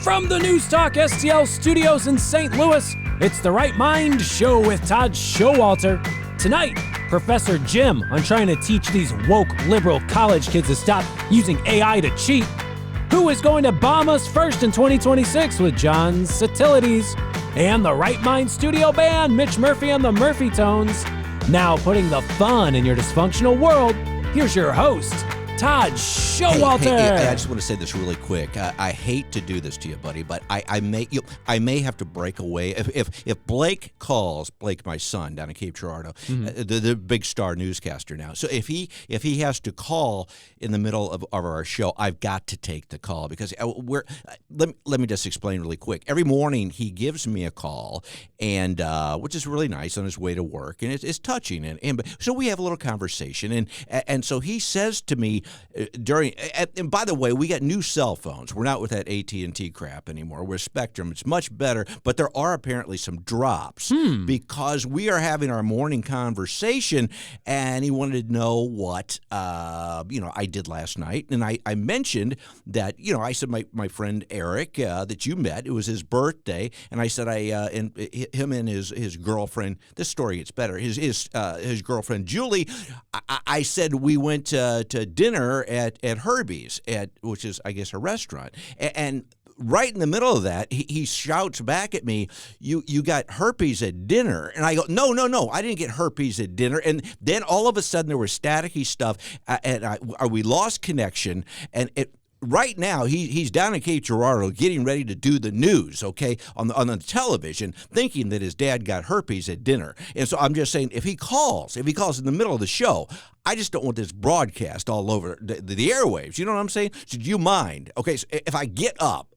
From the News Talk STL studios in St. Louis, it's the Right Mind Show with Todd Showalter. Tonight, Professor Jim on trying to teach these woke liberal college kids to stop using AI to cheat. Who is going to bomb us first in 2026 with John Sitilides? And the Right Mind Studio Band, Mitch Murphy and the Murphy Tones. Now putting the fun in your dysfunctional world, here's your host, Todd Showalter. Hey, I just want to say this really quick. I hate to do this to you, buddy, but I may have to break away. If Blake calls, Blake, my son down in Cape Girardeau, the big star newscaster now. So if he has to call in the middle of our show, I've got to take the call because let me just explain really quick. Every morning he gives me a call, and which is really nice on his way to work, and it's touching, and so we have a little conversation, and so he says to me. And by the way, we got new cell phones. We're not with that AT&T crap anymore. We're Spectrum. It's much better, but there are apparently some drops because we are having our morning conversation, and he wanted to know what I did last night, and I mentioned that I said my friend Eric that you met, it was his birthday, and I said him and his girlfriend. This story gets better. His girlfriend Julie. I said we went to dinner at Herpes, which is, I guess, a restaurant. And right in the middle of that, he shouts back at me, you got herpes at dinner. And I go, no, I didn't get herpes at dinner. And then all of a sudden there was staticky stuff, and we lost connection. And right now, he's down in Cape Girardeau getting ready to do the news, okay, on the television, thinking that his dad got herpes at dinner. And so I'm just saying, if he calls in the middle of the show, I just don't want this broadcast all over the airwaves. You know what I'm saying? So do you mind? Okay, so if I get up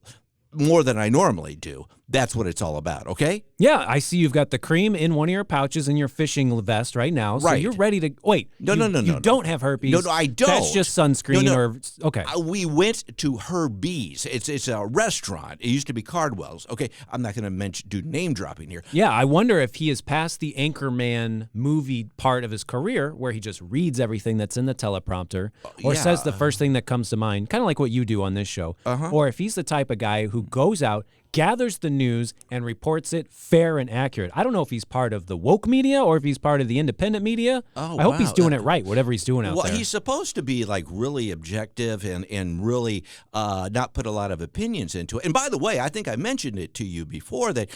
more than I normally do, that's what it's all about, okay? Yeah, I see you've got the cream in one of your pouches in your fishing vest right now. So you're ready to... Wait, No. You don't have herpes. No, I don't. That's just sunscreen or... Okay. We went to Herpes. It's a restaurant. It used to be Cardwell's. Okay, I'm not going to do name dropping here. Yeah, I wonder if he is past the Anchorman movie part of his career where he just reads everything that's in the teleprompter or says the first thing that comes to mind, kind of like what you do on this show. Or if he's the type of guy who goes out, gathers the news, and reports it fair and accurate. I don't know if he's part of the woke media or if he's part of the independent media. I hope he's doing it right, whatever he's doing out there. Well, he's supposed to be like really objective and really not put a lot of opinions into it. And by the way, I think I mentioned it to you before that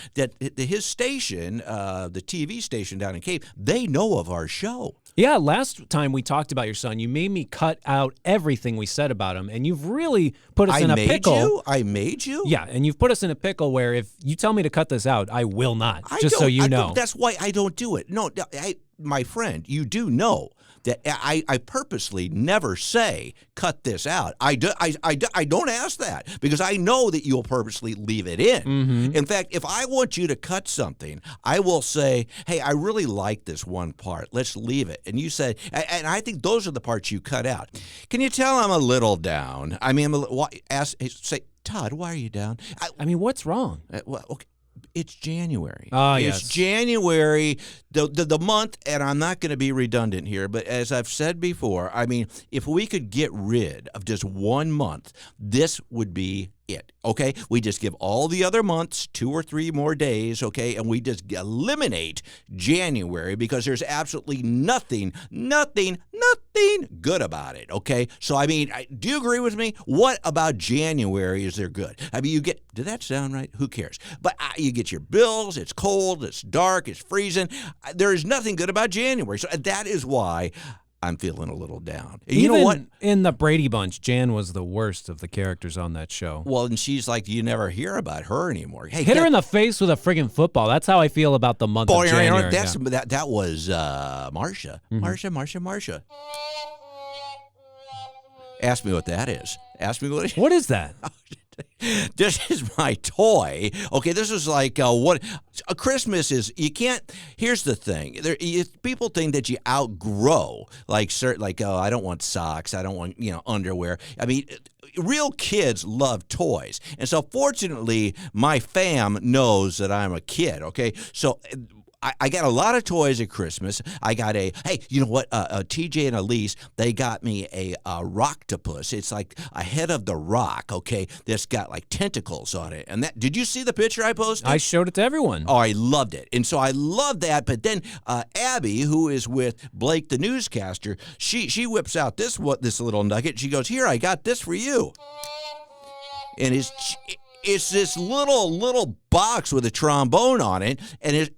his station, the TV station down in Cape, they know of our show. Yeah, last time we talked about your son, you made me cut out everything we said about him, and you've really put us in a pickle. I made you? Yeah, and you've put us in a pickle where if you tell me to cut this out, I will not, just so you know. That's why I don't do it. No, my friend, you do know that I purposely never say, cut this out. I don't ask that because I know that you'll purposely leave it in. In fact, if I want you to cut something, I will say, hey, I really like this one part. Let's leave it. And you say, and I think those are the parts you cut out. Can you tell I'm a little down? I mean, say, Todd, why are you down? I mean, what's wrong? Well, okay. It's January. Yes. It's January, the month, and I'm not going to be redundant here, but as I've said before, I mean, if we could get rid of just 1 month, this would be it, okay? We just give all the other months 2 or 3 more days, okay, and we just eliminate January because there's absolutely nothing good about it, okay? So, I mean, do you agree with me? What about January is there good? I mean, did that sound right? Who cares? But you get your bills, it's cold, it's dark, it's freezing. There is nothing good about January. So that is why I'm feeling a little down. And you know what? In the Brady Bunch, Jan was the worst of the characters on that show. Well, and she's like, you never hear about her anymore. Hey, hit her in the face with a friggin' football. That's how I feel about the month of January. That was Marcia. Marcia. Ask me what that is. Ask me what it is. What is that? This is my toy. Okay, this is like Christmas is. You can't. Here's the thing. People think that you outgrow I don't want socks. I don't want underwear. I mean, real kids love toys, and so fortunately, my fam knows that I'm a kid. Okay, so I got a lot of toys at Christmas. I got hey, you know what? TJ and Elise, they got me a rocktopus. It's like a head of the rock, okay, that's got like tentacles on it. And that, did you see the picture I posted? I showed it to everyone. Oh, I loved it. And so I loved that. But then Abby, who is with Blake, the newscaster, she whips out this little nugget. She goes, here, I got this for you. And it's this little box with a trombone on it, and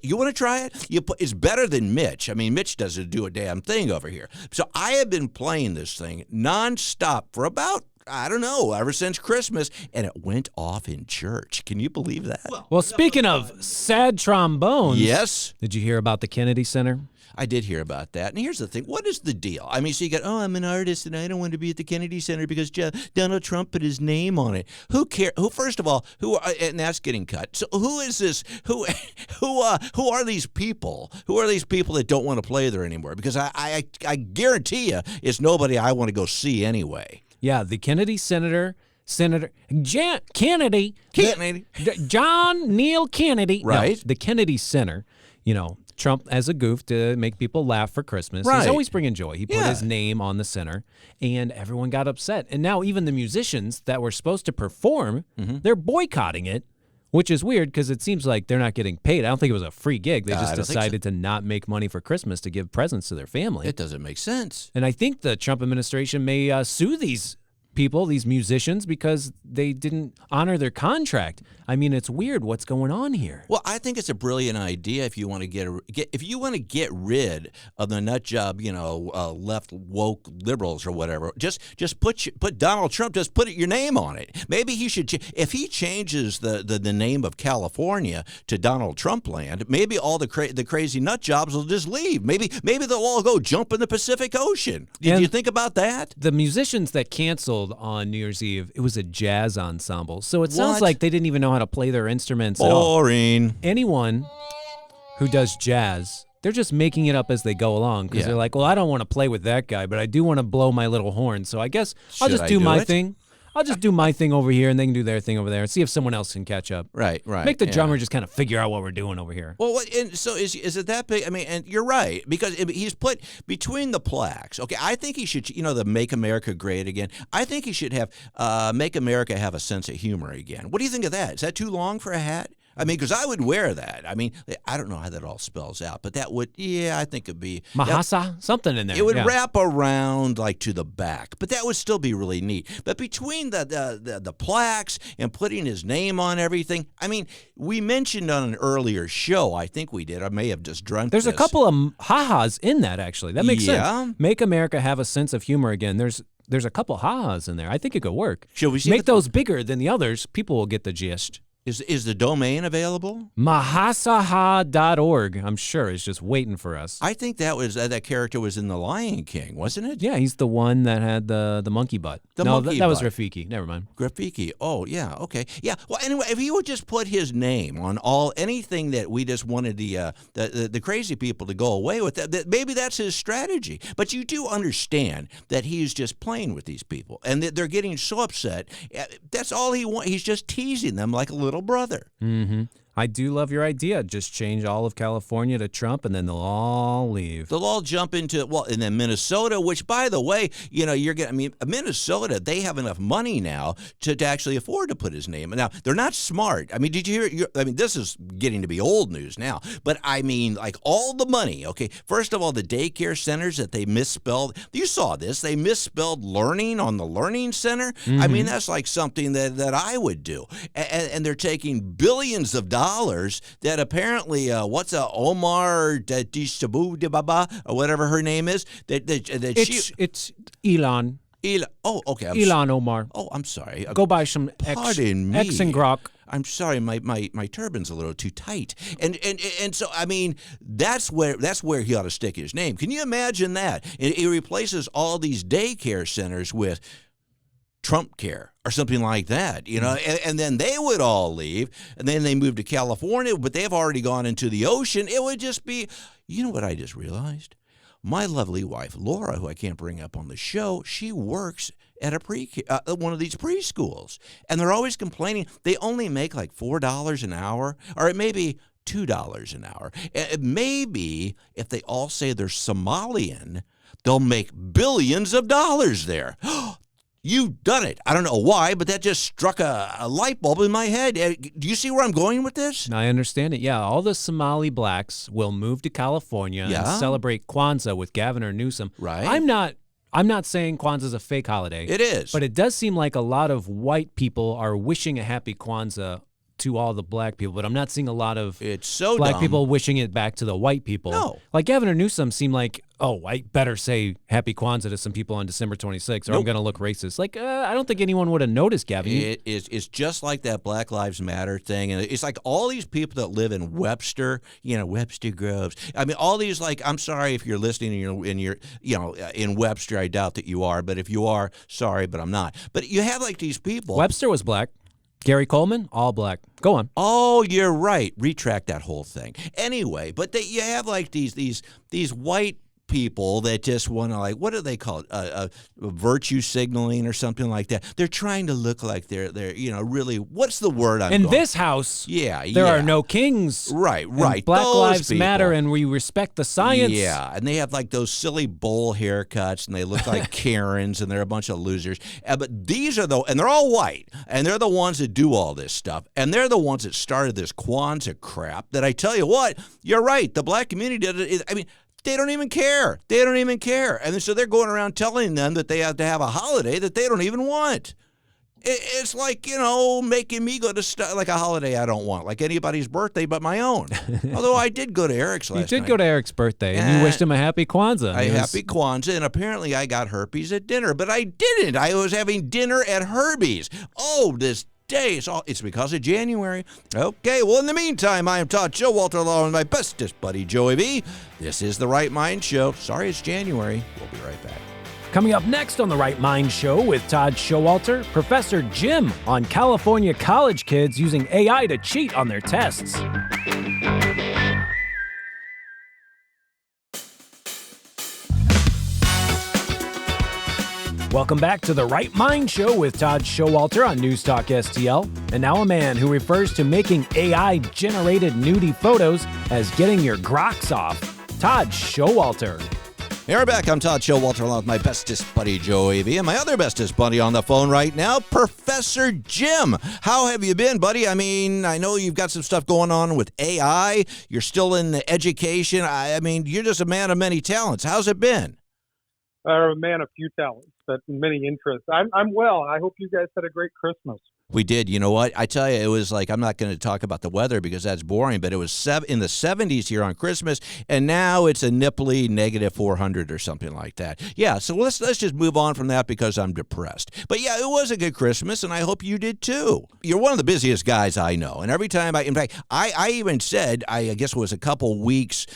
you want to try it? It's better than Mitch. I mean, Mitch doesn't do a damn thing over here. So I have been playing this thing nonstop for about, I don't know, ever since Christmas, and it went off in church. Can you believe that? Well, speaking of sad trombones, yes. Did you hear about the Kennedy Center? I did hear about that. And here's the thing. What is the deal? I mean, so you got, I'm an artist and I don't want to be at the Kennedy Center because Donald Trump put his name on it. Who cares? First of all, and that's getting cut. So who is this? Who are these people? Who are these people that don't want to play there anymore? Because I guarantee you it's nobody I want to go see anyway. Yeah, the Kennedy Senator Kennedy. John Neil Kennedy. Right. No, the Kennedy Center, Trump as a goof to make people laugh for Christmas. Right. He's always bringing joy. He put his name on the center, and everyone got upset. And now even the musicians that were supposed to perform, they're boycotting it, which is weird because it seems like they're not getting paid. I don't think it was a free gig. They just decided to not make money for Christmas to give presents to their family. It doesn't make sense. And I think the Trump administration may sue these people, these musicians, because they didn't honor their contract. I mean, it's weird what's going on here. Well, I think it's a brilliant idea if you want to get rid of the nut job, left woke liberals or whatever. Just put Donald Trump. Just put your name on it. Maybe he should. If he changes the name of California to Donald Trump land, maybe all the crazy nut jobs will just leave. Maybe they'll all go jump in the Pacific Ocean. Did you think about that? The musicians that canceled on New Year's Eve, it was a jazz ensemble. So it sounds like they didn't even know how to play their instruments at all. Boring. Anyone who does jazz, they're just making it up as they go along because they're like, well, I don't want to play with that guy, but I do want to blow my little horn. So I guess I'll just do my thing. I'll just do my thing over here, and they can do their thing over there, and see if someone else can catch up. Right. Make the drummer just kind of figure out what we're doing over here. Well, and so is it that big? I mean, and you're right, because he's put between the plaques. Okay, I think he should, the Make America Great Again. I think he should have Make America Have a Sense of Humor Again. What do you think of that? Is that too long for a hat? I mean, because I would wear that. I mean, I don't know how that all spells out, but that would, I think it'd be Mahasa, something in there. It would wrap around like to the back, but that would still be really neat. But between the plaques and putting his name on everything, I mean, we mentioned on an earlier show, I think we did. I may have just dreamt There's this. a couple of ha-has in that, actually. That makes sense. Make America Have a Sense of Humor Again. There's a couple ha-has in there. I think it could work. Should we see Make those bigger than the others. People will get the gist. Is the domain available? Mahasaha.org, I'm sure, is just waiting for us. I think that character was in The Lion King, wasn't it? Yeah, he's the one that had the monkey butt. That was Rafiki. Never mind. Rafiki. Oh, yeah. Okay. Yeah. Well, anyway, if he would just put his name on anything that we just wanted the crazy people to go away with, that maybe that's his strategy. But you do understand that he's just playing with these people, and that they're getting so upset. That's all he wants. He's just teasing them like a little brother. Mm-hmm. I do love your idea. Just change all of California to Trump, and then they'll all leave. They'll all jump into, and then Minnesota, which, by the way, Minnesota, they have enough money now to actually afford to put his name. Now, they're not smart. I mean, did you hear? This is getting to be old news now, but I mean, like all the money, okay? First of all, the daycare centers that they misspelled. You saw this. They misspelled learning on the learning center. Mm-hmm. I mean, that's like something that I would do. And they're taking billions of dollars that apparently, Omar Baba or whatever her name is, it's Elon. Oh, okay. Elon Omar. Oh, I'm sorry. Go buy some X and grok. I'm sorry, my turban's a little too tight, and so I mean that's where he ought to stick his name. Can you imagine that? It replaces all these daycare centers with Trump Care or something like that, and then they would all leave, and then they move to California, but they've already gone into the ocean. It would just be, what I just realized? My lovely wife, Laura, who I can't bring up on the show, she works at one of these preschools, and they're always complaining they only make like $4 an hour, or it may be $2 an hour. And maybe if they all say they're Somalian, they'll make billions of dollars there. You've done it. I don't know why, but that just struck a light bulb in my head. Do you see where I'm going with this? I understand it. Yeah, all the Somali blacks will move to California and celebrate Kwanzaa with Gavin Newsom. Right. I'm not saying Kwanzaa's a fake holiday. It is. But it does seem like a lot of white people are wishing a happy Kwanzaa to all the black people, but I'm not seeing a lot of black people wishing it back to the white people. No. Like Gavin Newsom seemed like, I better say Happy Kwanzaa to some people on December 26th, or I'm going to look racist. Like, I don't think anyone would have noticed, Gavin. It's just like that Black Lives Matter thing, and it's like all these people that live in Webster, Webster Groves. I mean, all these, like, I'm sorry if you're listening and you're in Webster. I doubt that you are, but if you are, sorry, but I'm not. But you have like these people. Webster was black. Gary Coleman, all black. Go on. Oh, you're right. Retract that whole thing. Anyway, but you have like these white people that just want to, like, what do they call it? Virtue signaling or something like that. They're trying to look like they're really, what's the word I'm In going? this house, there are no kings. Right. Black those lives people. matter, and we respect the science. Yeah, and they have like those silly bowl haircuts, and they look like Karens, and they're a bunch of losers. But these are and they're all white, and they're the ones that do all this stuff, and they're the ones that started this Kwanzaa crap. That I tell you what, you're right. The black community did it. I mean, they don't even care. And so they're going around telling them that they have to have a holiday that they don't even want. It's like, making me go to like a holiday I don't want, like anybody's birthday but my own. Although I did go to Eric's last night. You did go to Eric's birthday, and you wished him a happy Kwanzaa. Happy Kwanzaa, and apparently I got herpes at dinner, but I didn't. I was having dinner at Herpes. Oh, this day. It's because of January. Okay, well, in the meantime, I am Todd Showalter along with my bestest buddy, Joey B. This is The Right Mind Show. Sorry it's January. We'll be right back. Coming up next on The Right Mind Show with Todd Showalter, Professor Jim on California college kids using AI to cheat on their tests. Welcome back to The Right Mind Show with Todd Showalter on News Talk STL. And now a man who refers to making AI-generated nudie photos as getting your grox off. Todd Showalter. Hey, we're back. I'm Todd Showalter along with my bestest buddy, Joey B. And my other bestest buddy on the phone right now, Professor Jim. How have you been, buddy? I mean, I know you've got some stuff going on with AI. You're still in the education. I mean, you're just a man of many talents. How's it been? I'm a man of few talents, but many interests. I'm well. I hope you guys had a great Christmas. We did. You know what? I tell you, it was like, I'm not going to talk about the weather because that's boring, but it was in the 70s here on Christmas, and now it's a nipply negative 400 or something like that. Yeah, so let's just move on from that because I'm depressed. But yeah, it was a good Christmas, and I hope you did too. You're one of the busiest guys I know, and every time in fact, I even said, I guess it was a couple weeks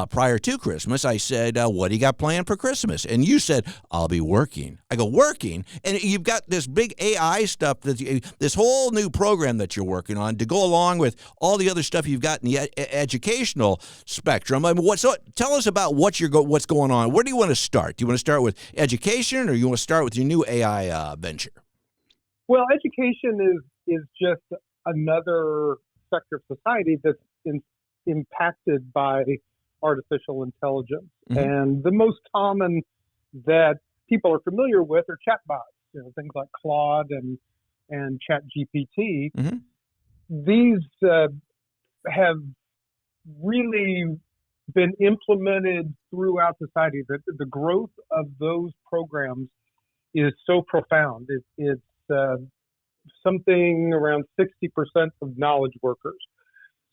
prior to Christmas, I said, what do you got planned for Christmas? And you said, I'll be working. I go, working? And you've got this big AI stuff, this whole new program that you're working on to go along with all the other stuff you've got in the educational spectrum. I mean, tell us about what's going on. Where do you want to start? Do you want to start with education, or you want to start with your new AI venture? Well, education is just another sector of society that's impacted by artificial intelligence. Mm-hmm. And the most common that people are familiar with are chatbots, things like Claude and ChatGPT. Mm-hmm. These have really been implemented throughout society. The growth of those programs is so profound. It's something around 60% of knowledge workers.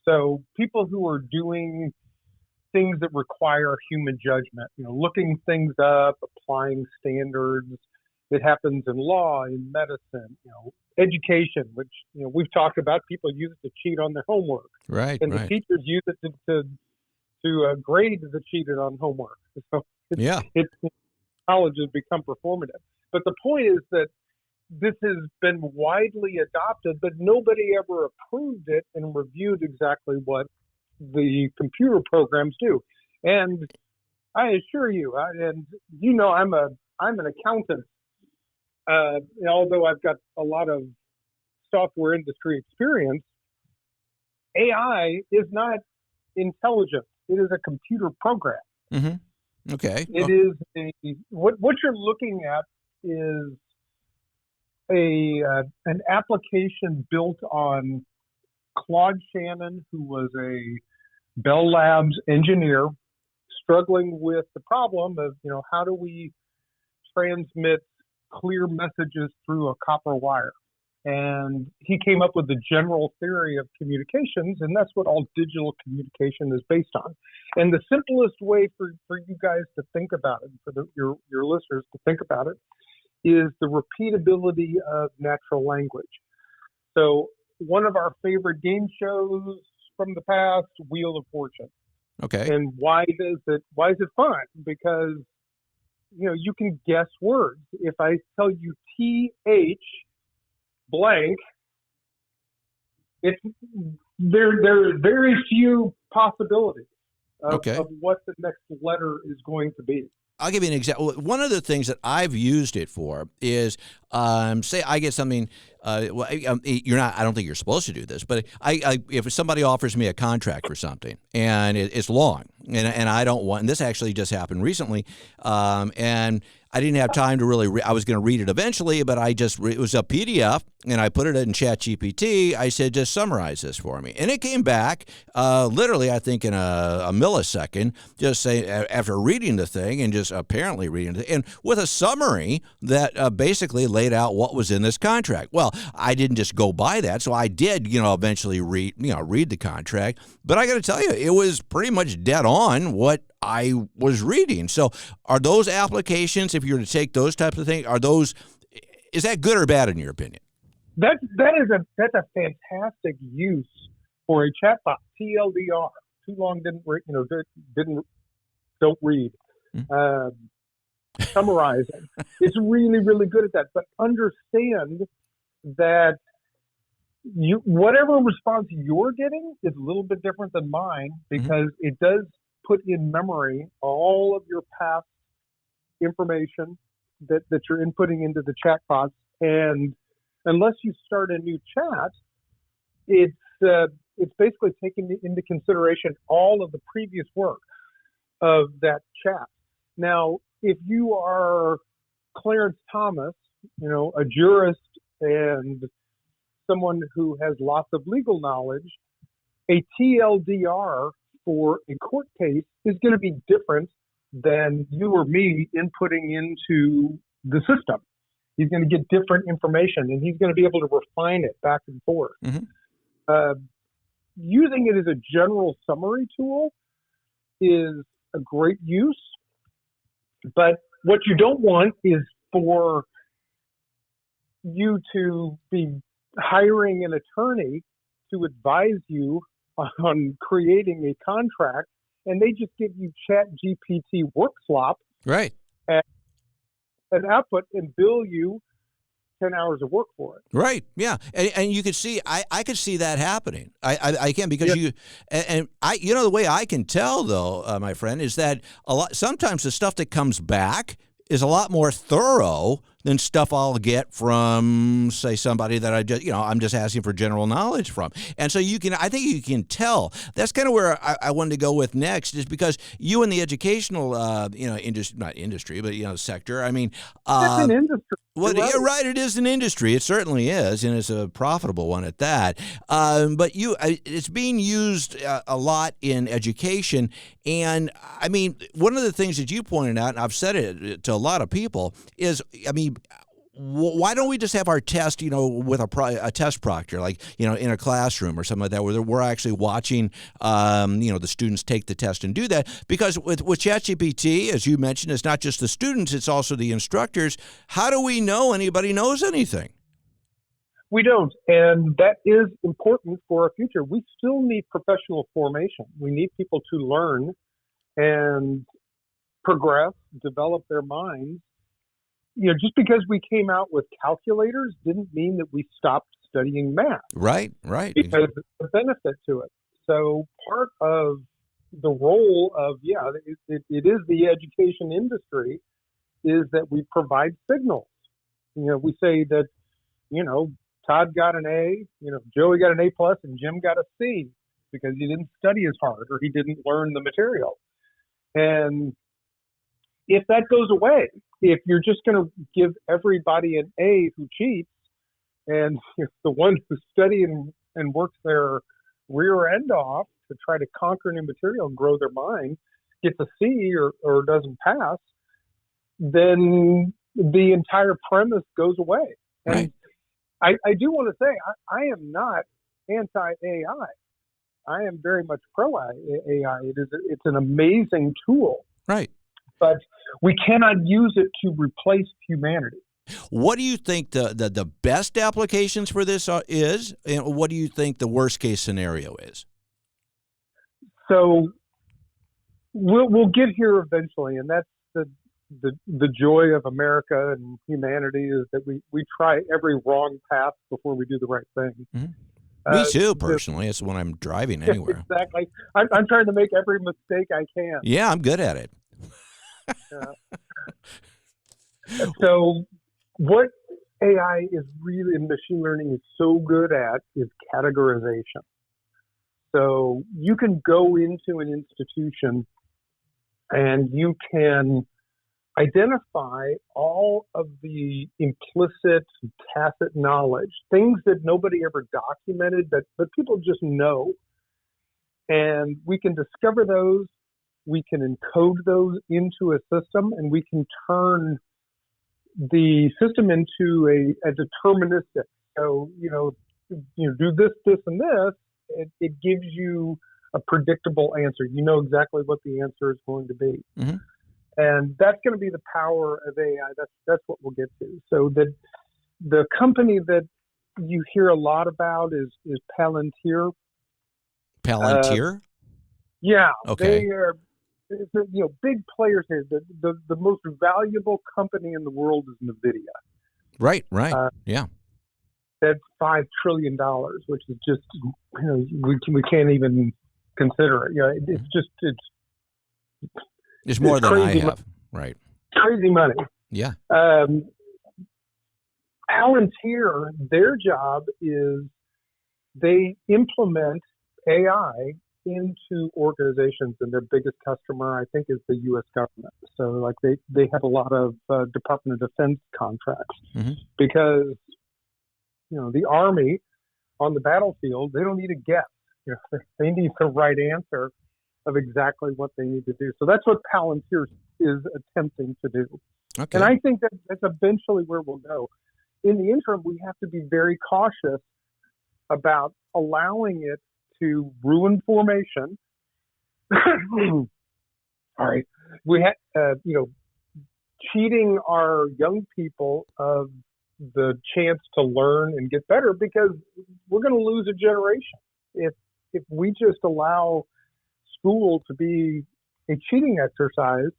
So people who are doing things that require human judgment, looking things up, applying standards. It happens in law, in medicine, education, which we've talked about. People use it to cheat on their homework, right? And the teachers use it to grade the cheated on homework. So college has become performative. But the point is that this has been widely adopted, but nobody ever approved it and reviewed exactly what the computer programs do. And I assure you, I'm an accountant. Although I've got a lot of software industry experience, AI is not intelligence. It is a computer program. Mm-hmm. Okay. It is what you're looking at is an application built on Claude Shannon, who was a Bell Labs engineer, struggling with the problem of, how do we transmit clear messages through a copper wire? And he came up with the general theory of communications, and that's what all digital communication is based on. And the simplest way for you guys to think about it, for your listeners to think about it, is the repeatability of natural language. So one of our favorite game shows from the past, Wheel of Fortune. Okay. And why is it fun? Because you can guess words. If I tell you TH blank, there are very few possibilities of what the next letter is going to be. I'll give you an example. One of the things that I've used it for is, say I get something. You're not. I don't think you're supposed to do this, but if somebody offers me a contract for something and it's long, and I don't want. And this actually just happened recently, and I didn't have time to really. I was going to read it eventually, but it was a PDF, and I put it in ChatGPT. I said, just summarize this for me, and it came back literally, I think, in a millisecond. Just say after reading the thing and just apparently reading it, and with a summary that basically laid out what was in this contract. Well, I didn't just go by that, so I did, eventually read the contract. But I got to tell you, it was pretty much dead on what I was reading. So, are those applications, if you were to take those types of things, is that good or bad in your opinion? That's a fantastic use for a chatbot. TLDR, too long don't read. Summarizing. It's really, really good at that. But understand that whatever response you're getting is a little bit different than mine, because it does put in memory all of your past information that you're inputting into the chatbots. And unless you start a new chat, it's basically taking into consideration all of the previous work of that chat. Now, if you are Clarence Thomas, a jurist and someone who has lots of legal knowledge, a TLDR for a court case is going to be different than you or me inputting into the system. He's going to get different information, and he's going to be able to refine it back and forth. Using it as a general summary tool is a great use, but what you don't want is for you to be hiring an attorney to advise you on creating a contract, and they just give you Chat GPT work slop, right, and an output, and bill you 10 hours of work for it. Right. Yeah. And you could see, I could see that happening. I can, because the way I can tell though, my friend, is that sometimes the stuff that comes back is a lot more thorough than stuff I'll get from, say, somebody that I'm just asking for general knowledge from. And so I think you can tell. That's kind of where I wanted to go with next, is because you in the educational, not industry, but, sector, I mean. It's an industry. Well, you're right. It is an industry. It certainly is, and it's a profitable one at that. But it's being used a lot in education. And, I mean, one of the things that you pointed out, and I've said it to a lot of people, is, why don't we just have our test, with a test proctor, like, in a classroom or something like that, where we're actually watching, the students take the test and do that? Because with ChatGPT, as you mentioned, it's not just the students, it's also the instructors. How do we know anybody knows anything? We don't. And that is important for our future. We still need professional formation. We need people to learn and progress, develop their minds. Just because we came out with calculators didn't mean that we stopped studying math. Right. Because there's a benefit to it. So part of the role of, it is the education industry, is that we provide signals. We say that, Todd got an A, Joey got an A+, and Jim got a C. because he didn't study as hard or he didn't learn the material. And if that goes away, if you're just going to give everybody an A who cheats, and if the one who study and works their rear end off to try to conquer new material and grow their mind gets a C or doesn't pass, then the entire premise goes away. And Right. I do want to say I am not anti-AI. I am very much pro-AI. It's an amazing tool, Right. but we cannot use it to replace humanity. What do you think the best applications for this is, and what do you think the worst case scenario is? So we'll get here eventually, and that's the joy of America and humanity is that we try every wrong path before we do the right thing. Mm-hmm. Me too, personally. It's when I'm driving anywhere. Exactly. I'm trying to make every mistake I can. Yeah, I'm good at it. So what AI is really, and machine learning is so good at, is categorization. So you can go into an institution and you can identify all of the implicit, tacit knowledge, things that nobody ever documented, but people just know. And we can discover those, we can encode those into a system, and we can turn the system into a deterministic. So, do this, and this, it gives you a predictable answer. You know exactly what the answer is going to be. Mm-hmm. And that's going to be the power of AI. That's what we'll get to. So the company that you hear a lot about is Palantir. Palantir? Yeah. Okay. They are big players here. The most valuable company in the world is NVIDIA. Right. Yeah. That's $5 trillion, which is just, we can't even consider it. It's more than I have. Right. Crazy money. Yeah. Palantir, their job is they implement AI into organizations, and their biggest customer, I think, is the U.S. government. So, like, they have a lot of Department of Defense contracts because, the Army on the battlefield, they don't need a guess. They need the right answer of exactly what they need to do. So that's what Palantir is attempting to do. Okay. And I think that's eventually where we'll go. In the interim, we have to be very cautious about allowing it to ruin formation. All right. We have, cheating our young people of the chance to learn and get better, because we're going to lose a generation if we just allow school to be a cheating exercise.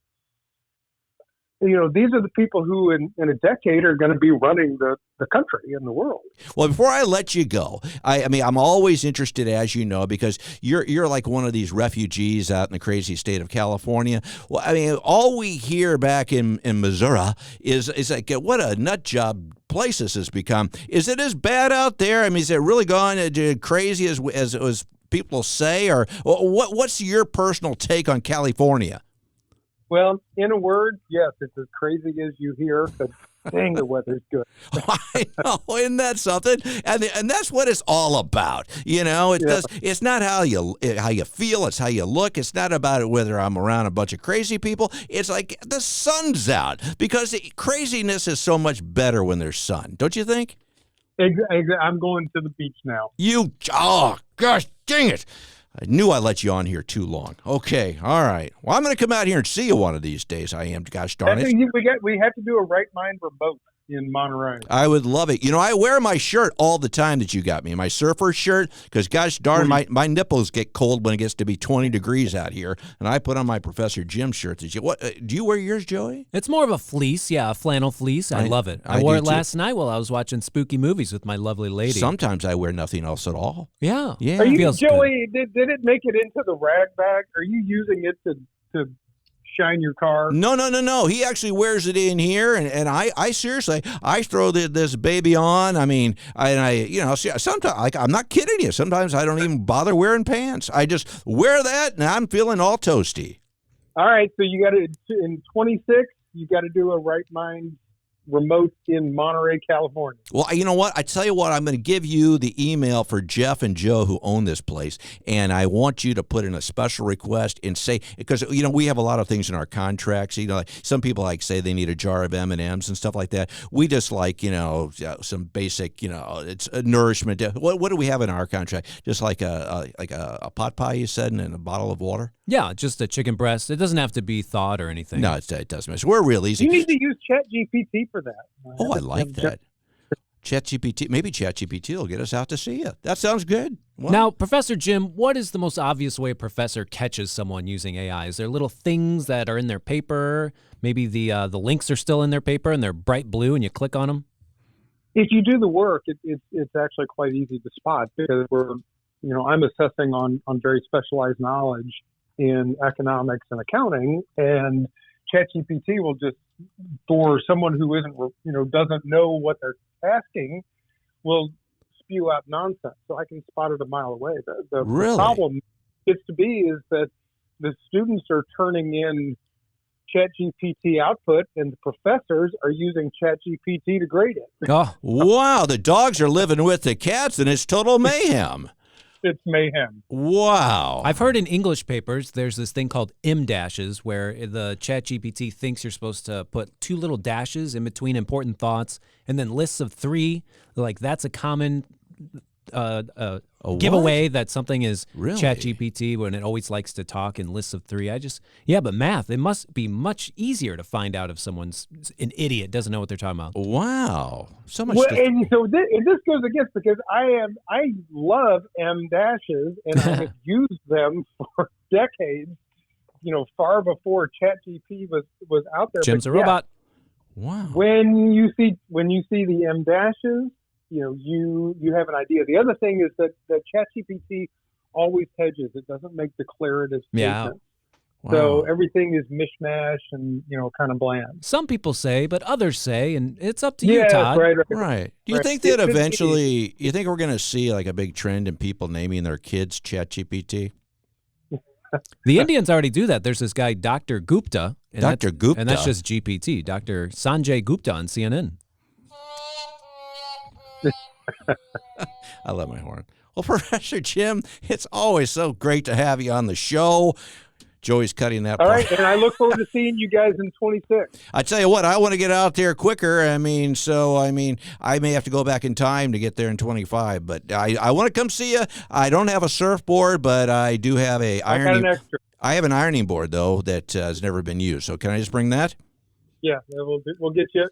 These are the people who in a decade are going to be running the country and the world. Well, before I let you go, I mean, I'm always interested, as you know, because you're like one of these refugees out in the crazy state of California. Well, I mean, all we hear back in Missouri is like, what a nut job place this has become. Is it as bad out there? I mean, is it really gone crazy as people say, or what's your personal take on California? Well, in a word, yes, it's as crazy as you hear, but dang, the weather's good. I know, isn't that something? And that's what it's all about. It's not how you feel, it's how you look. It's not about whether I'm around a bunch of crazy people. It's like the sun's out, because craziness is so much better when there's sun. Don't you think? I'm going to the beach now. Oh, gosh, dang it. I knew I let you on here too long. Okay, all right. Well, I'm going to come out here and see you one of these days. I am, gosh darn it. We have to do a right mind for both in Monterey. I would love it. I wear my shirt all the time that you got me, my surfer shirt, because gosh darn, my nipples get cold when it gets to be 20 degrees out here, and I put on my Professor Jim shirt. Do you wear yours, Joey? It's more of a fleece, a flannel fleece. I love it. I wore it last night while I was watching spooky movies with my lovely lady. Sometimes I wear nothing else at all. Yeah. Are you, Joey, did it make it into the rag bag? Are you using it to shine your car? No. He actually wears it in here, and I seriously, I throw this baby on. I mean, sometimes, like, I'm not kidding you. Sometimes I don't even bother wearing pants. I just wear that, and I'm feeling all toasty. All right, so you got to, in 26, you got to do a Right Mind remote in Monterey, California. Well, you know what? I tell you what, I'm going to give you the email for Jeff and Joe who own this place, and I want you to put in a special request and say, because, we have a lot of things in our contracts. Like some people say they need a jar of M&Ms and stuff like that. We just like, some basic, it's a nourishment. What do we have in our contract? Just like a pot pie, you said, and a bottle of water? Yeah, just a chicken breast. It doesn't have to be thawed or anything. No, it doesn't. We're real easy. You need to use ChatGPT for that. Oh, I like that. ChatGPT. Maybe ChatGPT will get us out to see you. That sounds good. Well, now, Professor Jim, what is the most obvious way a professor catches someone using AI? Is there little things that are in their paper? Maybe the links are still in their paper and they're bright blue and you click on them? If you do the work, it's actually quite easy to spot because I'm assessing on very specialized knowledge in economics and accounting, and ChatGPT will just, for someone who doesn't know what they're asking, will spew out nonsense. So I can spot it a mile away. The problem gets to be is that the students are turning in ChatGPT output, and the professors are using ChatGPT to grade it. Oh, wow. The dogs are living with the cats, and it's total mayhem. It's mayhem. Wow. I've heard in English papers there's this thing called M-dashes where the ChatGPT thinks you're supposed to put 2 little dashes in between important thoughts and then lists of 3. Like that's a common giveaway that something is really? ChatGPT when it always likes to talk in lists of 3. But math, it must be much easier to find out if someone's an idiot, doesn't know what they're talking about. Wow. So much. And so this goes against, because I love M dashes and I have used them for decades, far before ChatGPT was out there. Jim's a robot. Wow. When you see the M dashes, you have an idea. The other thing is that ChatGPT always hedges. It doesn't make declarative statements. Yeah. Wow. So everything is mishmash and, kind of bland. Some people say, but others say, and it's up to you, Todd. Right. Do you think that eventually, you think we're going to see like a big trend in people naming their kids ChatGPT? The Indians already do that. There's this guy, Dr. Gupta. And Gupta. And that's just GPT. Dr. Sanjay Gupta on CNN. I love my horn. Well, Professor Jim, it's always so great to have you on the show. Joey's cutting that part. All right, and I look forward to seeing you guys in 26. I tell you what, I want to get out there quicker. I may have to go back in time to get there in 25, but I want to come see you. I don't have a surfboard, but I do have I have an ironing board, though, that has never been used. So can I just bring that? Yeah, we'll get you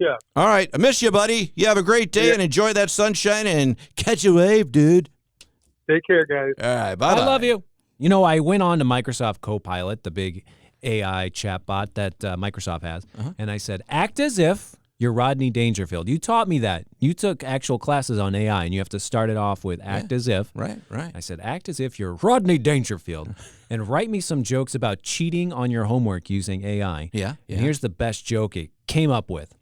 up. All right, I miss you, buddy. You have a great day and enjoy that sunshine and catch a wave, dude. Take care, guys. All right, bye-bye. I love you. I went on to Microsoft Copilot, the big AI chatbot that Microsoft has, and I said, act as if you're Rodney Dangerfield. You taught me that. You took actual classes on AI, and you have to start it off with act as if. Right. I said, act as if you're Rodney Dangerfield, and write me some jokes about cheating on your homework using AI. Yeah. And here's the best joke it came up with.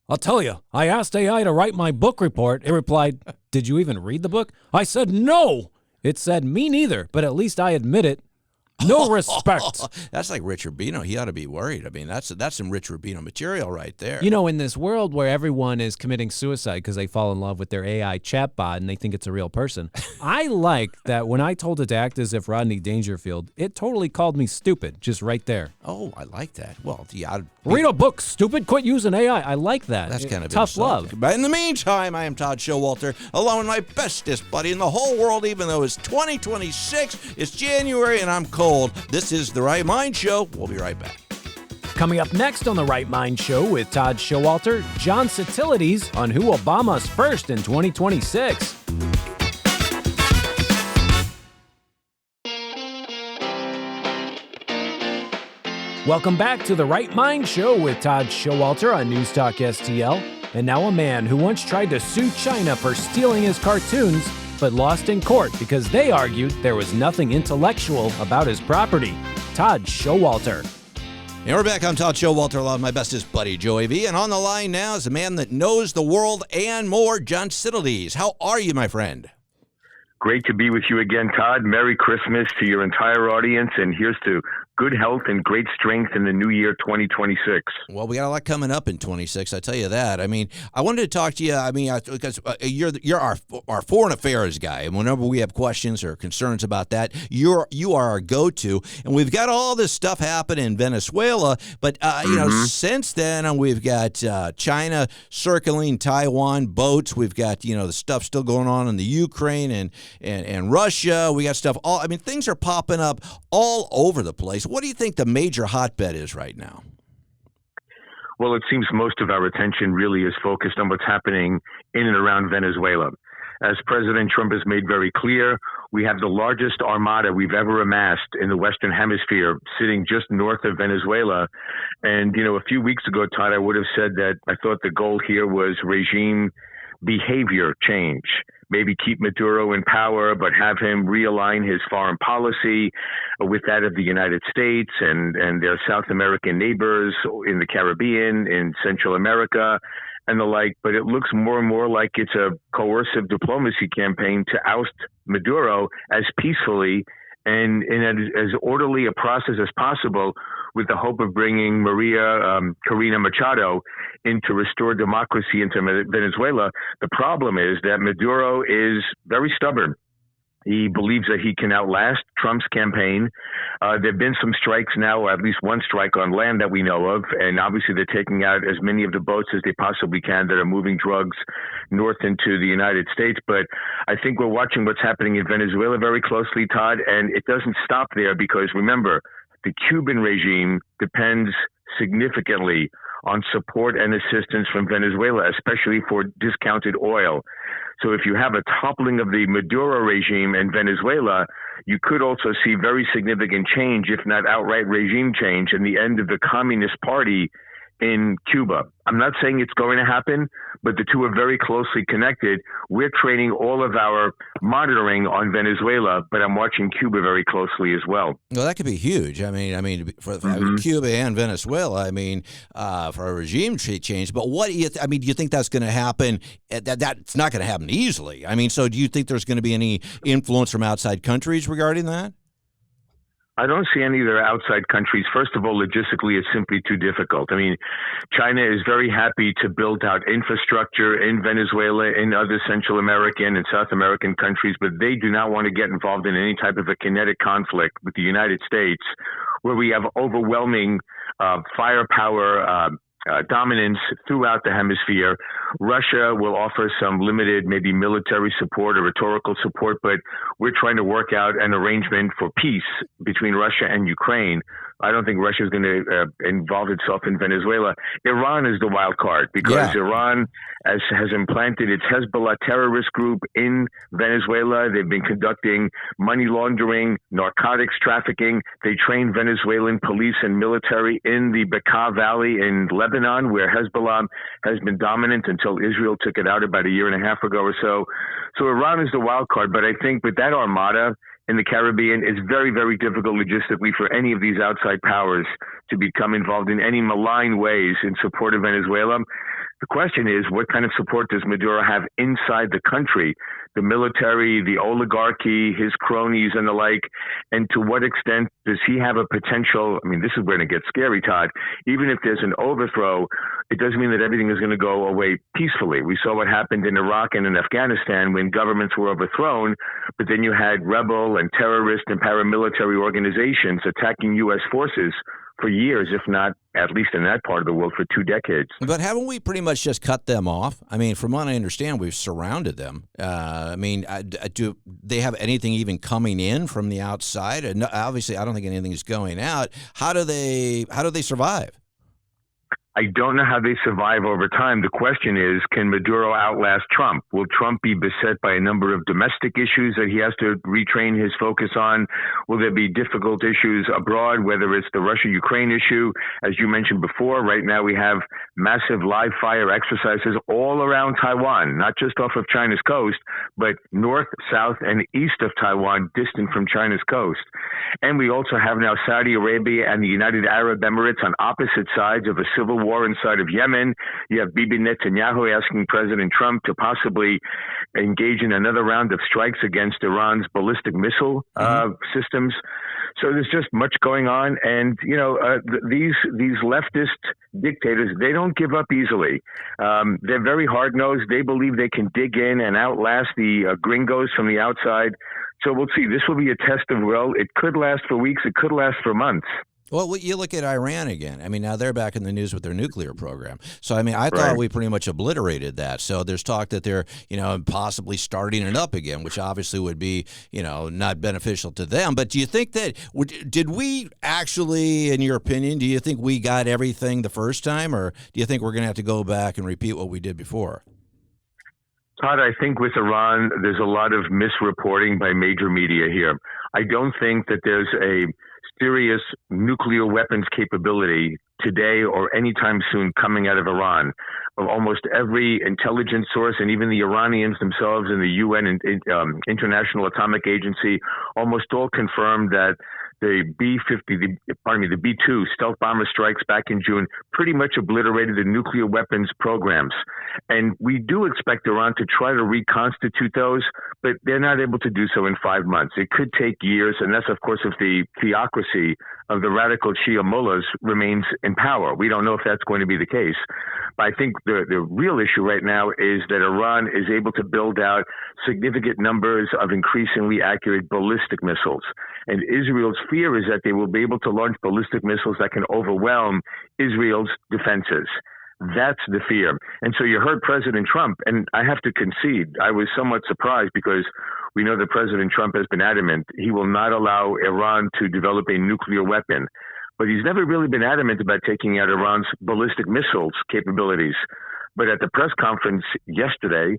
I'll tell you, I asked AI to write my book report. It replied, did you even read the book? I said, no. It said, me neither, but at least I admit it. No respect. That's like Rich Rubino. He ought to be worried. I mean, that's some Rich Rubino material right there. In this world where everyone is committing suicide because they fall in love with their AI chatbot and they think it's a real person, I like that when I told it to act as if Rodney Dangerfield, it totally called me stupid, just right there. Oh, I like that. Well, yeah. Read a book, stupid. Quit using AI. I like that. That's kind of tough insulting. love. But in the meantime, I am Todd Showalter, along with my bestest buddy in the whole world, even though it's 2026, it's January, and I'm cold. This is The Right Mind Show. We'll be right back. Coming up next on The Right Mind Show with Todd Showalter, John Sitilides on who will bomb us first in 2026. Welcome back to The Right Mind Show with Todd Showalter on News Talk STL. And now a man who once tried to sue China for stealing his cartoons, but lost in court because they argued there was nothing intellectual about his property. Todd Showalter. And we're back. I'm Todd Showalter, along with my bestest buddy, Joey V. And on the line now is a man that knows the world and more, John Sitilides. How are you, my friend? Great to be with you again, Todd. Merry Christmas to your entire audience, and here's to good health and great strength in the new year 2026. Well, we got a lot coming up in 26, I tell you that. I mean, I wanted to talk to you, because you're our foreign affairs guy, and whenever we have questions or concerns about that, you are our go-to. And we've got all this stuff happening in Venezuela, but since then we've got China circling Taiwan boats. We've got the stuff still going on in the Ukraine and Russia. We got stuff things are popping up all over the place. What do you think the major hotbed is right now? Well, it seems most of our attention really is focused on what's happening in and around Venezuela. As President Trump has made very clear, we have the largest armada we've ever amassed in the Western Hemisphere sitting just north of Venezuela. And, a few weeks ago, Todd, I would have said that I thought the goal here was regime behavior change. Maybe keep Maduro in power, but have him realign his foreign policy with that of the United States and their South American neighbors in the Caribbean, in Central America, and the like. But it looks more and more like it's a coercive diplomacy campaign to oust Maduro as peacefully and in as orderly a process as possible, with the hope of bringing Maria Corina Machado in to restore democracy into Venezuela. The problem is that Maduro is very stubborn. He believes that he can outlast Trump's campaign. There have been some strikes now, or at least one strike on land that we know of, and obviously they're taking out as many of the boats as they possibly can that are moving drugs north into the United States. But I think we're watching what's happening in Venezuela very closely, Todd, and it doesn't stop there because, remember, the Cuban regime depends significantly on support and assistance from Venezuela, especially for discounted oil. So if you have a toppling of the Maduro regime in Venezuela, you could also see very significant change, if not outright regime change, in the end of the Communist Party in Cuba. I'm not saying it's going to happen, but the two are very closely connected. We're training all of our monitoring on Venezuela, but I'm watching Cuba very closely as well. Well, that could be huge. For Cuba and Venezuela, for a regime change. But what do you do you think that's going to happen? That's not going to happen easily. So do you think there's going to be any influence from outside countries regarding that? I don't see any of their outside countries. First of all, logistically, it's simply too difficult. China is very happy to build out infrastructure in Venezuela, in other Central American and South American countries, but they do not want to get involved in any type of a kinetic conflict with the United States, where we have overwhelming firepower, dominance throughout the hemisphere. Russia will offer some limited, maybe military support or rhetorical support, but we're trying to work out an arrangement for peace between Russia and Ukraine. I don't think Russia is going to involve itself in Venezuela. Iran is the wild card because Iran has implanted its Hezbollah terrorist group in Venezuela. They've been conducting money laundering, narcotics trafficking. They train Venezuelan police and military in the Bekaa Valley in Lebanon, where Hezbollah has been dominant until Israel took it out about a year and a half ago or so. So Iran is the wild card, but I think with that armada in the Caribbean, it's very, very difficult logistically for any of these outside powers to become involved in any malign ways in support of Venezuela. The question is, what kind of support does Maduro have inside the country? The military, the oligarchy, his cronies and the like, and to what extent does he have a potential? This is where it gets scary, Todd. Even if there's an overthrow, it doesn't mean that everything is going to go away peacefully. We saw what happened in Iraq and in Afghanistan when governments were overthrown, but then you had rebel and terrorist and paramilitary organizations attacking U.S. forces for years, if not, at least in that part of the world, for 2 decades. But haven't we pretty much just cut them off? From what I understand, we've surrounded them. Do they have anything even coming in from the outside? And obviously, I don't think anything is going out. How do they survive? I don't know how they survive over time. The question is, can Maduro outlast Trump? Will Trump be beset by a number of domestic issues that he has to retrain his focus on? Will there be difficult issues abroad, whether it's the Russia-Ukraine issue? As you mentioned before, right now we have massive live fire exercises all around Taiwan, not just off of China's coast, but north, south, and east of Taiwan, distant from China's coast. And we also have now Saudi Arabia and the United Arab Emirates on opposite sides of a civil war inside of Yemen. You have Bibi Netanyahu asking President Trump to possibly engage in another round of strikes against Iran's ballistic missile systems. So there's just much going on. And, these leftist dictators, they don't give up easily. They're very hard-nosed. They believe they can dig in and outlast the gringos from the outside. So we'll see. This will be a test of will. It could last for weeks. It could last for months. Well, you look at Iran again. I mean, now they're back in the news with their nuclear program. So, I mean, I thought we pretty much obliterated that. So there's talk that they're, possibly starting it up again, which obviously would be, not beneficial to them. But do you think that, did we actually, in your opinion, do you think we got everything the first time? Or do you think we're going to have to go back and repeat what we did before? Todd, I think with Iran, there's a lot of misreporting by major media here. I don't think that there's a serious nuclear weapons capability today or anytime soon coming out of Iran. Almost every intelligence source, and even the Iranians themselves and the UN and International Atomic Agency, almost all confirmed that the B-2 stealth bomber strikes back in June pretty much obliterated the nuclear weapons programs. And we do expect Iran to try to reconstitute those, but they're not able to do so in 5 months. It could take years, and that's, of course, if the theocracy of the radical Shia mullahs remains in power. We don't know if that's going to be the case. But I think the real issue right now is that Iran is able to build out significant numbers of increasingly accurate ballistic missiles. And Israel's fear is that they will be able to launch ballistic missiles that can overwhelm Israel's defenses. That's the fear. And so you heard President Trump, and I have to concede, I was somewhat surprised because we know that President Trump has been adamant he will not allow Iran to develop a nuclear weapon. But he's never really been adamant about taking out Iran's ballistic missiles capabilities. But at the press conference yesterday,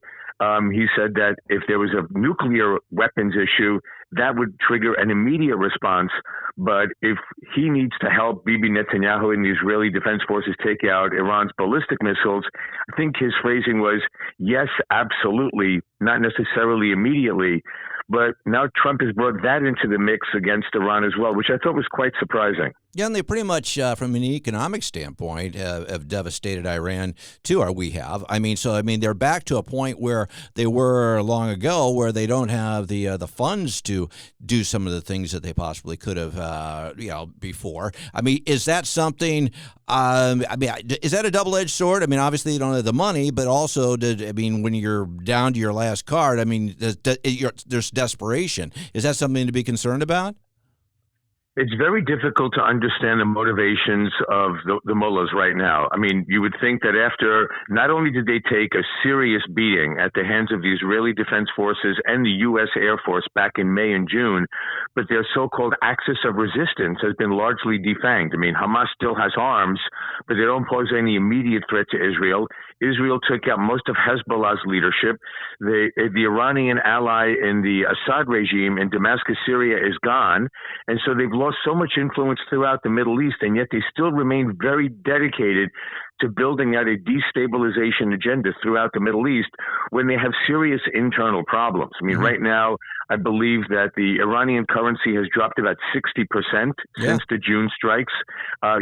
he said that if there was a nuclear weapons issue, that would trigger an immediate response. But if he needs to help Bibi Netanyahu and the Israeli Defense Forces take out Iran's ballistic missiles, I think his phrasing was, yes, absolutely, not necessarily immediately. But now Trump has brought that into the mix against Iran as well, which I thought was quite surprising. Yeah, and they pretty much, from an economic standpoint, have devastated Iran too, or we have. I mean, they're back to a point where they were long ago, where they don't have the funds to do some of the things that they possibly could have, before. I mean, is that something? Is that a double-edged sword? I mean, obviously you don't have the money, but also, when you're down to your last card, I mean, there's desperation. Is that something to be concerned about? It's very difficult to understand the motivations of the mullahs right now. I mean, you would think that after, not only did they take a serious beating at the hands of the Israeli Defense Forces and the U.S. Air Force back in May and June, but their so-called axis of resistance has been largely defanged. I mean, Hamas still has arms, but they don't pose any immediate threat to Israel. Israel took out most of Hezbollah's leadership. The Iranian ally in the Assad regime in Damascus, Syria is gone. And so they've lost so much influence throughout the Middle East, and yet they still remain very dedicated to building out a destabilization agenda throughout the Middle East when they have serious internal problems. I mean, right now, I believe that the Iranian currency has dropped about 60% since the June strikes.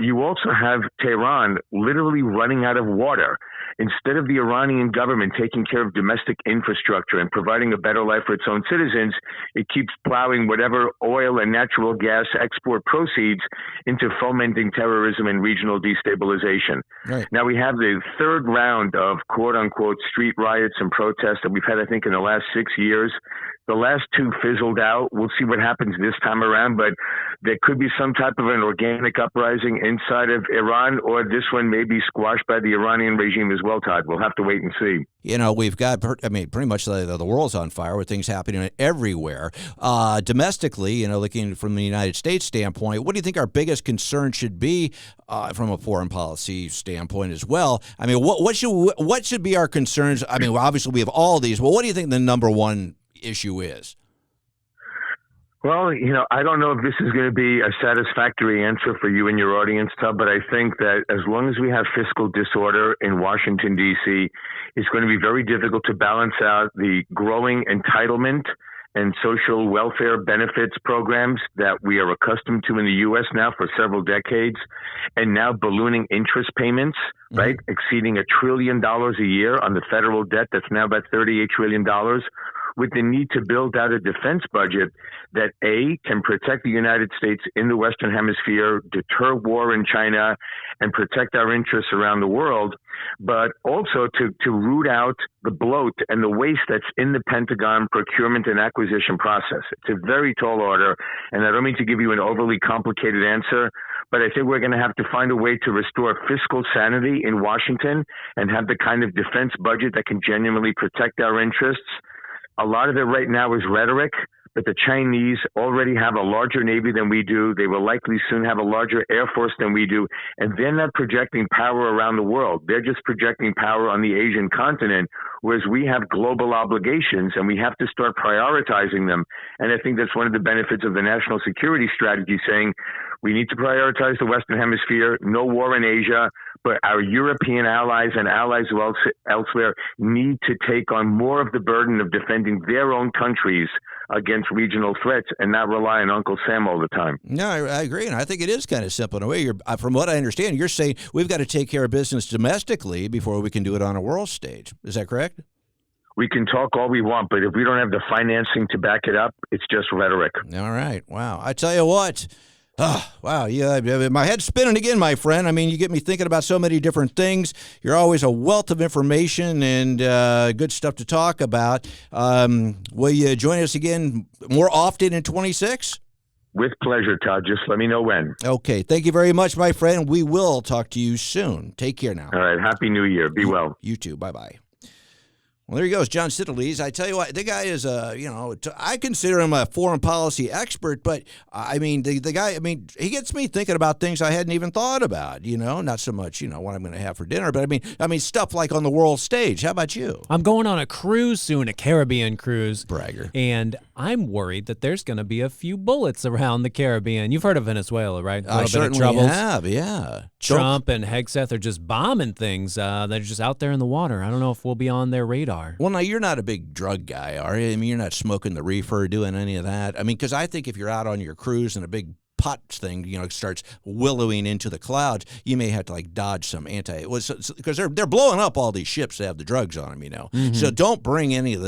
You also have Tehran literally running out of water. Instead of the Iranian government taking care of domestic infrastructure and providing a better life for its own citizens, it keeps plowing whatever oil and natural gas export proceeds into fomenting terrorism and regional destabilization. Right. Now we have the third round of quote-unquote street riots and protests that we've had, I think, in the last 6 years. The last two fizzled out. We'll see what happens this time around, but there could be some type of an organic uprising inside of Iran, or this one may be squashed by the Iranian regime as well, Todd. We'll have to wait and see. We've got, pretty much the world's on fire with things happening everywhere. Domestically, looking from the United States standpoint, what do you think our biggest concern should be from a foreign policy standpoint as well? I mean, what should be our concerns? I mean, obviously we have all these, but what do you think the number one issue is? Well, I don't know if this is going to be a satisfactory answer for you and your audience, Tub, but I think that as long as we have fiscal disorder in Washington, D.C., it's going to be very difficult to balance out the growing entitlement and social welfare benefits programs that we are accustomed to in the U.S. now for several decades, and now ballooning interest payments, right, exceeding $1 trillion a year on the federal debt that's now about $38 trillion, with the need to build out a defense budget that, A, can protect the United States in the Western Hemisphere, deter war in China, and protect our interests around the world, but also to root out the bloat and the waste that's in the Pentagon procurement and acquisition process. It's a very tall order, and I don't mean to give you an overly complicated answer, but I think we're going to have to find a way to restore fiscal sanity in Washington and have the kind of defense budget that can genuinely protect our interests. A lot of it right now is rhetoric, but the Chinese already have a larger Navy than we do. They will likely soon have a larger Air Force than we do. And they're not projecting power around the world. They're just projecting power on the Asian continent, whereas we have global obligations and we have to start prioritizing them. And I think that's one of the benefits of the national security strategy, saying we need to prioritize the Western Hemisphere, no war in Asia, but our European allies and allies elsewhere need to take on more of the burden of defending their own countries against regional threats and not rely on Uncle Sam all the time. No, I agree, and I think it is kind of simple in a way. From what I understand, you're saying we've got to take care of business domestically before we can do it on a world stage. Is that correct? We can talk all we want, but if we don't have the financing to back it up, it's just rhetoric. All right. Wow. I tell you what. Oh, wow. Yeah, my head's spinning again, my friend. I mean, you get me thinking about so many different things. You're always a wealth of information and good stuff to talk about. Will you join us again more often in 26? With pleasure, Todd. Just let me know when. Okay. Thank you very much, my friend. We will talk to you soon. Take care now. All right. Happy New Year. Be well. You too. Bye-bye. Well, there he goes, John Sitilides. I tell you what, the guy is I consider him a foreign policy expert, but I mean, the guy, he gets me thinking about things I hadn't even thought about, not so much, what I'm going to have for dinner, but I mean, stuff like on the world stage. How about you? I'm going on a cruise soon, a Caribbean cruise. Bragger. And I'm worried that there's going to be a few bullets around the Caribbean. You've heard of Venezuela, right? I certainly have, yeah. Trump and Hegseth are just bombing things that are just out there in the water. I don't know if we'll be on their radar. Well, now, you're not a big drug guy, are you? I mean, you're not smoking the reefer, doing any of that. I mean, because I think if you're out on your cruise and a big pot thing, starts willowing into the clouds, you may have to dodge some because they're blowing up all these ships that have the drugs on them, Mm-hmm. So don't bring any of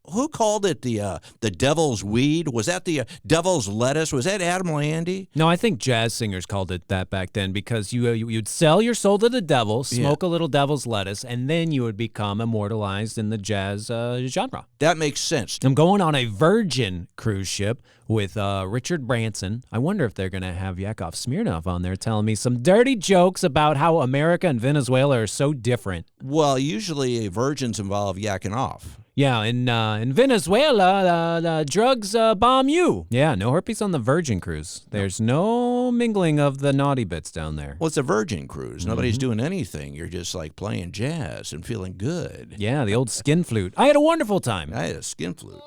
who called it the devil's weed? Was that the devil's lettuce? Was that Adam Landy? No, I think jazz singers called it that back then because you'd sell your soul to the devil, smoke a little devil's lettuce, and then you would become immortalized in the jazz genre. That makes sense. I'm going on a Virgin cruise ship with Richard Branson. I wonder if they're going to have Yakov Smirnoff on there telling me some dirty jokes about how America and Venezuela are so different. Well, usually virgins involve yakking off. Yeah, in Venezuela, the drugs bomb you. Yeah, no herpes on the Virgin cruise. There's no mingling of the naughty bits down there. Well, it's a Virgin cruise. Nobody's doing anything. You're just playing jazz and feeling good. Yeah, the old skin flute. I had a wonderful time. I had a skin flute.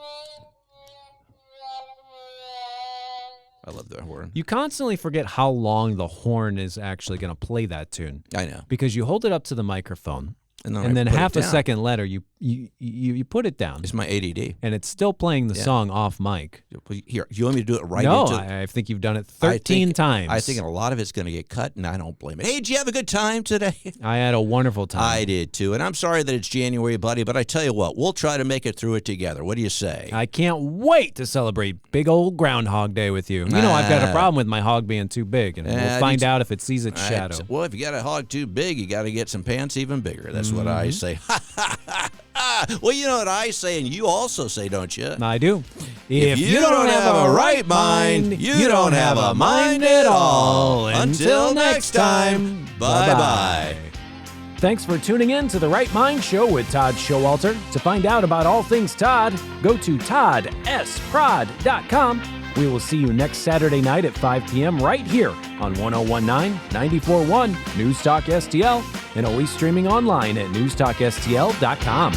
I love the horn. You constantly forget how long the horn is actually going to play that tune. I know. Because you hold it up to the microphone, and then half a second later, you put it down. It's my ADD. And it's still playing the song off mic. Here, you want me to do it right no, into I think you've done it 13 times. I think a lot of it's going to get cut, and I don't blame it. Hey, did you have a good time today? I had a wonderful time. I did, too. And I'm sorry that it's January, buddy, but I tell you what, we'll try to make it through it together. What do you say? I can't wait to celebrate big old Groundhog Day with you. I've got a problem with my hog being too big, and we'll find out if it sees its shadow. Well, if you got a hog too big, you got to get some pants even bigger. That's what I say. Well, you know what I say, and you also say, don't you? I do. If you don't have a right mind, you don't have a mind at all. Until next time, bye-bye. Thanks for tuning in to The Right Mind Show with Todd Showalter. To find out about all things Todd, go to toddsprod.com. We will see you next Saturday night at 5 p.m. right here on 1019 94.1 News Talk STL and always streaming online at newstalkstl.com.